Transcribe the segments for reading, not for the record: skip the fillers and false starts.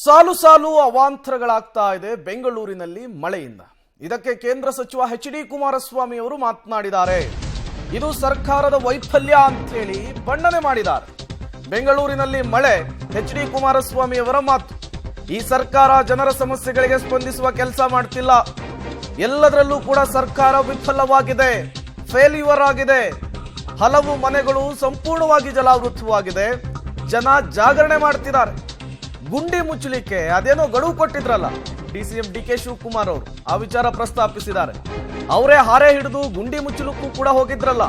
ಸಾಲು ಸಾಲು ಅವಾಂತರಗಳಾಗ್ತಾ ಇದೆ ಬೆಂಗಳೂರಿನಲ್ಲಿ ಮಳೆಯಿಂದ. ಇದಕ್ಕೆ ಕೇಂದ್ರ ಸಚಿವ ಎಚ್.ಡಿ. ಕುಮಾರಸ್ವಾಮಿ ಅವರು ಮಾತನಾಡಿದ್ದಾರೆ. ಇದು ಸರ್ಕಾರದ ವೈಫಲ್ಯ ಅಂತ ಹೇಳಿ ಬಣ್ಣನೆ ಮಾಡಿದ್ದಾರೆ. ಬೆಂಗಳೂರಿನಲ್ಲಿ ಮಳೆ, ಎಚ್.ಡಿ. ಕುಮಾರಸ್ವಾಮಿ ಅವರ ಮಾತು. ಈ ಸರ್ಕಾರ ಜನರ ಸಮಸ್ಯೆಗಳಿಗೆ ಸ್ಪಂದಿಸುವ ಕೆಲಸ ಮಾಡ್ತಿಲ್ಲ. ಎಲ್ಲದರಲ್ಲೂ ಕೂಡ ಸರ್ಕಾರ ವಿಫಲವಾಗಿದೆ, ಫೇಲ್ಯೂರ್ ಆಗಿದೆ. ಹಲವು ಮನೆಗಳು ಸಂಪೂರ್ಣವಾಗಿ ಜಲಾವೃತವಾಗಿದೆ. ಜನ ಜಾಗರಣೆ ಮಾಡ್ತಿದ್ದಾರೆ. ಗುಂಡಿ ಮುಚ್ಚಲಿಕ್ಕೆ ಅದೇನೋ ಗಡುವು ಕೊಟ್ಟಿದ್ರಲ್ಲ ಡಿಸಿಎಂ ಡಿ.ಕೆ. ಶಿವಕುಮಾರ್ ಅವರು, ಆ ವಿಚಾರ ಪ್ರಸ್ತಾಪಿಸಿದ್ದಾರೆ. ಅವರೇ ಹಾರೆ ಹಿಡಿದು ಗುಂಡಿ ಮುಚ್ಚಲಿಕ್ಕೂ ಕೂಡ ಹೋಗಿದ್ರಲ್ಲ.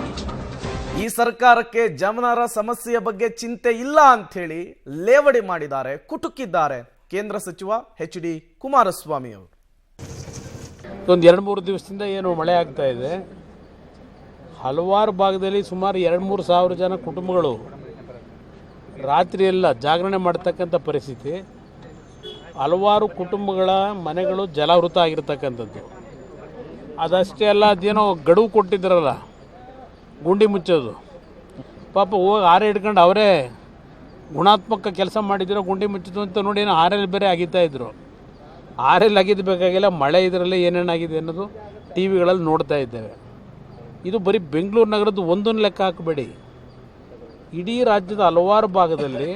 ಈ ಸರ್ಕಾರಕ್ಕೆ ಜನರ ಸಮಸ್ಯೆಯ ಬಗ್ಗೆ ಚಿಂತೆ ಇಲ್ಲ ಅಂತ ಹೇಳಿ ಲೇವಡಿ ಮಾಡಿದ್ದಾರೆ, ಕುಟುಕಿದ್ದಾರೆ ಕೇಂದ್ರ ಸಚಿವ ಎಚ್.ಡಿ. ಕುಮಾರಸ್ವಾಮಿ ಅವರು. ಒಂದು 2-3 ದಿವಸದಿಂದ ಏನು ಮಳೆ ಆಗ್ತಾ ಇದೆ. ಹಲವಾರು ಭಾಗದಲ್ಲಿ ಸುಮಾರು 2-3 ಸಾವಿರ ಜನ ಕುಟುಂಬಗಳು ರಾತ್ರಿಯೆಲ್ಲ ಜಾಗರಣೆ ಮಾಡ್ತಕ್ಕಂಥ ಪರಿಸ್ಥಿತಿ. ಹಲವಾರು ಕುಟುಂಬಗಳ ಮನೆಗಳು ಜಲಾವೃತ ಆಗಿರ್ತಕ್ಕಂಥದ್ದು. ಅದಷ್ಟೇ ಅಲ್ಲ, ಅದೇನೋ ಗಡುವು ಕೊಟ್ಟಿದ್ರಲ್ಲ ಗುಂಡಿ ಮುಚ್ಚೋದು, ಪಾಪ ಹೋಗಿ ಹಾರೆ ಹಿಡ್ಕೊಂಡು ಅವರೇ ಗುಣಾತ್ಮಕ ಕೆಲಸ ಮಾಡಿದ್ರು. ಗುಂಡಿ ಮುಚ್ಚಿತು ಅಂತ ನೋಡಿ ಏನೋ ಹಾರೆಲ್ಲಿ ಬೇರೆ ಅಗಿತಾ ಇದ್ರು. ಹಾರೆಲ್ಲಿ ಅಗಿದು ಬೇಕಾಗಿಲ್ಲ, ಮಳೆ ಇದರಲ್ಲಿ ಏನೇನಾಗಿದೆ ಅನ್ನೋದು ಟಿ ವಿಗಳಲ್ಲಿ ನೋಡ್ತಾ ಇದ್ದೇವೆ. ಇದು ಬರೀ ಬೆಂಗಳೂರು ನಗರದ್ದು ಒಂದೊಂದು ಲೆಕ್ಕ ಹಾಕಬೇಡಿ. ಇಡೀ ರಾಜ್ಯದ ಹಲವಾರು ಭಾಗದಲ್ಲಿ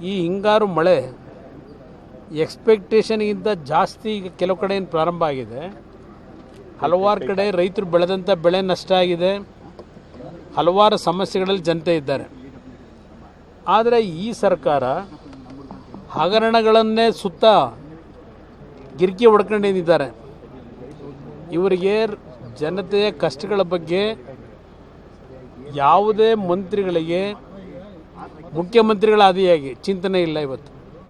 ಈ ಹಿಂಗಾರು ಮಳೆ ಎಕ್ಸ್ಪೆಕ್ಟೇಷನ್ಗಿಂತ ಜಾಸ್ತಿ ಈಗ ಕೆಲವು ಕಡೆ ಏನು ಪ್ರಾರಂಭ ಆಗಿದೆ. ಹಲವಾರು ಕಡೆ ರೈತರು ಬೆಳೆದಂಥ ಬೆಳೆ ನಷ್ಟ ಆಗಿದೆ. ಹಲವಾರು ಸಮಸ್ಯೆಗಳಲ್ಲಿ ಜನತೆ ಇದ್ದಾರೆ. ಆದರೆ ಈ ಸರ್ಕಾರ ಹಗರಣಗಳನ್ನೇ ಸುತ್ತ ಗಿರಿಕಿ ಹೊಡ್ಕೊಂಡಿದ್ದಾರೆ. ಇವರಿಗೆ ಜನತೆಯ ಕಷ್ಟಗಳ ಬಗ್ಗೆ ಯಾವುದೇ ಮಂತ್ರಿಗಳಿಗೆ, ಮುಖ್ಯಮಂತ್ರಿಗಳ ಆದಿಯಾಗಿ ಚಿಂತನೆ ಇಲ್ಲ ಇವತ್ತು.